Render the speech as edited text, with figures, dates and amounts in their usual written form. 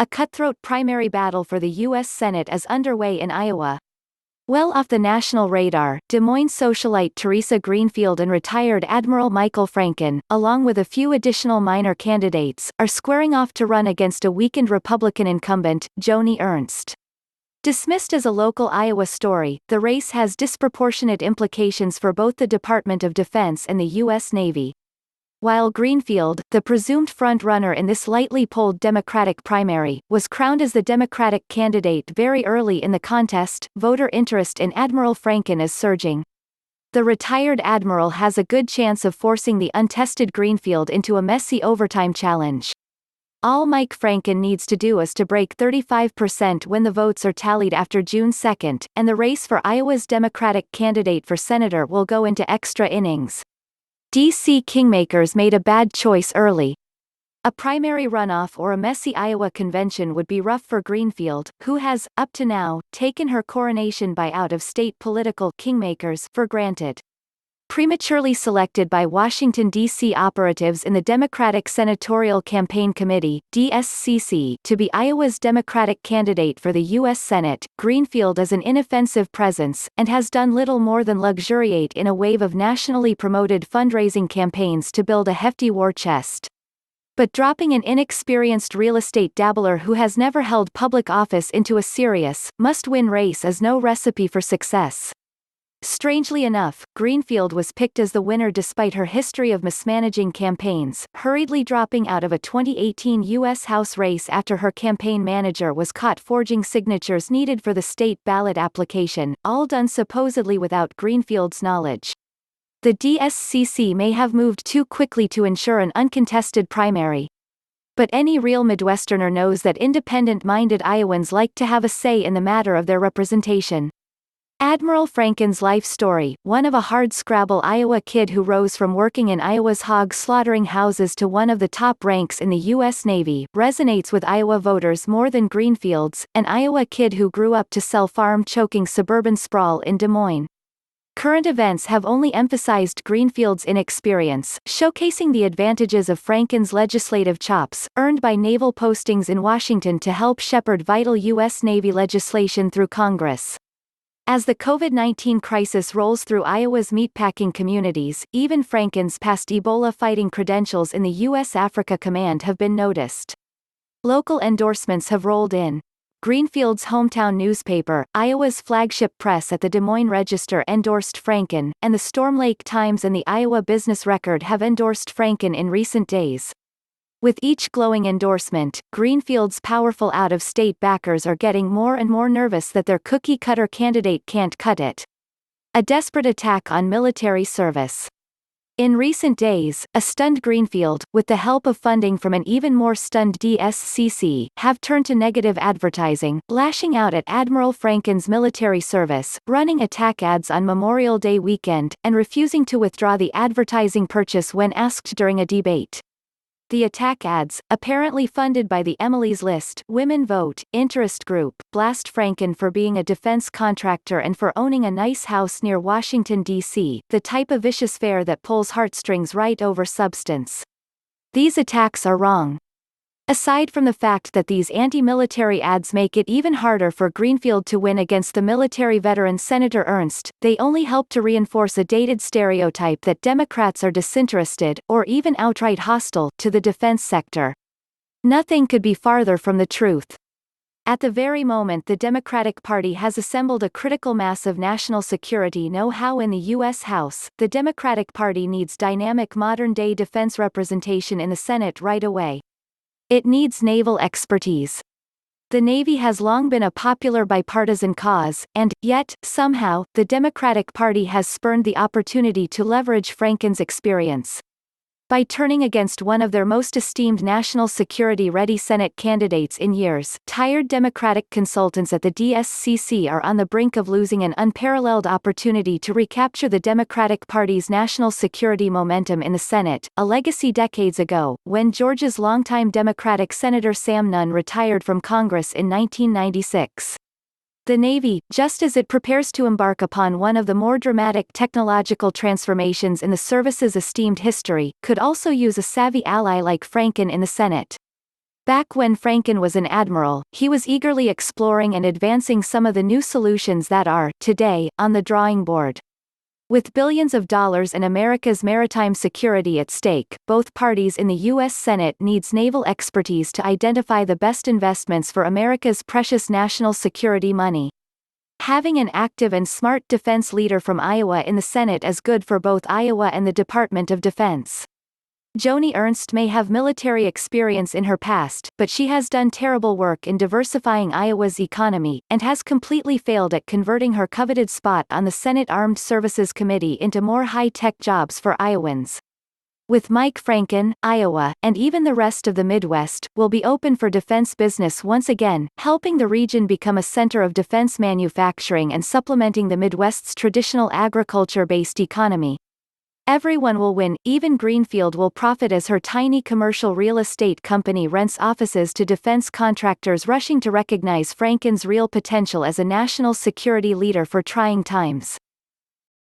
A cutthroat primary battle for the U.S. Senate is underway in Iowa. Well off the national radar, Des Moines socialite Teresa Greenfield and retired Admiral Michael Franken, along with a few additional minor candidates, are squaring off to run against a weakened Republican incumbent, Joni Ernst. Dismissed as a local Iowa story, the race has disproportionate implications for both the Department of Defense and the U.S. Navy. While Greenfield, the presumed front-runner in this lightly polled Democratic primary, was crowned as the Democratic candidate very early in the contest, voter interest in Admiral Franken is surging. The retired admiral has a good chance of forcing the untested Greenfield into a messy overtime challenge. All Mike Franken needs to do is to break 35% when the votes are tallied after June 2, and the race for Iowa's Democratic candidate for senator will go into extra innings. D.C. kingmakers made a bad choice early. A primary runoff or a messy Iowa convention would be rough for Greenfield, who has, up to now, taken her coronation by out-of-state political kingmakers for granted. Prematurely selected by Washington, D.C. operatives in the Democratic Senatorial Campaign Committee (DSCC) to be Iowa's Democratic candidate for the U.S. Senate, Greenfield is an inoffensive presence, and has done little more than luxuriate in a wave of nationally promoted fundraising campaigns to build a hefty war chest. But dropping an inexperienced real estate dabbler who has never held public office into a serious, must-win race is no recipe for success. Strangely enough, Greenfield was picked as the winner despite her history of mismanaging campaigns, hurriedly dropping out of a 2018 U.S. House race after her campaign manager was caught forging signatures needed for the state ballot application, all done supposedly without Greenfield's knowledge. The DSCC may have moved too quickly to ensure an uncontested primary. But any real Midwesterner knows that independent-minded Iowans like to have a say in the matter of their representation. Admiral Franken's life story, one of a hardscrabble Iowa kid who rose from working in Iowa's hog slaughtering houses to one of the top ranks in the U.S. Navy, resonates with Iowa voters more than Greenfield's, an Iowa kid who grew up to sell farm-choking suburban sprawl in Des Moines. Current events have only emphasized Greenfield's inexperience, showcasing the advantages of Franken's legislative chops, earned by naval postings in Washington to help shepherd vital U.S. Navy legislation through Congress. As the COVID-19 crisis rolls through Iowa's meatpacking communities, even Franken's past Ebola-fighting credentials in the U.S. Africa Command have been noticed. Local endorsements have rolled in. Greenfield's hometown newspaper, Iowa's flagship press at the Des Moines Register endorsed Franken, and the Storm Lake Times and the Iowa Business Record have endorsed Franken in recent days. With each glowing endorsement, Greenfield's powerful out-of-state backers are getting more and more nervous that their cookie-cutter candidate can't cut it. A desperate attack on military service. In recent days, a stunned Greenfield, with the help of funding from an even more stunned DSCC, have turned to negative advertising, lashing out at Admiral Franken's military service, running attack ads on Memorial Day weekend, and refusing to withdraw the advertising purchase when asked during a debate. The attack ads, apparently funded by the Emily's List Women Vote interest group, blast Franken for being a defense contractor and for owning a nice house near Washington, D.C., the type of vicious fare that pulls heartstrings right over substance. These attacks are wrong. Aside from the fact that these anti-military ads make it even harder for Greenfield to win against the military veteran Senator Ernst, they only help to reinforce a dated stereotype that Democrats are disinterested, or even outright hostile, to the defense sector. Nothing could be farther from the truth. At the very moment the Democratic Party has assembled a critical mass of national security know-how in the U.S. House, the Democratic Party needs dynamic modern-day defense representation in the Senate right away. It needs naval expertise. The Navy has long been a popular bipartisan cause, and, yet, somehow, the Democratic Party has spurned the opportunity to leverage Franken's experience. By turning against one of their most esteemed national security-ready Senate candidates in years, tired Democratic consultants at the DSCC are on the brink of losing an unparalleled opportunity to recapture the Democratic Party's national security momentum in the Senate, a legacy decades ago, when Georgia's longtime Democratic Senator Sam Nunn retired from Congress in 1996. The Navy, just as it prepares to embark upon one of the more dramatic technological transformations in the service's esteemed history, could also use a savvy ally like Franken in the Senate. Back when Franken was an admiral, he was eagerly exploring and advancing some of the new solutions that are, today, on the drawing board. With billions of dollars and America's maritime security at stake, both parties in the U.S. Senate needs naval expertise to identify the best investments for America's precious national security money. Having an active and smart defense leader from Iowa in the Senate is good for both Iowa and the Department of Defense. Joni Ernst may have military experience in her past, but she has done terrible work in diversifying Iowa's economy, and has completely failed at converting her coveted spot on the Senate Armed Services Committee into more high-tech jobs for Iowans. With Mike Franken, Iowa, and even the rest of the Midwest, will be open for defense business once again, helping the region become a center of defense manufacturing and supplementing the Midwest's traditional agriculture-based economy. Everyone will win, even Greenfield will profit as her tiny commercial real estate company rents offices to defense contractors rushing to recognize Franken's real potential as a national security leader for trying times.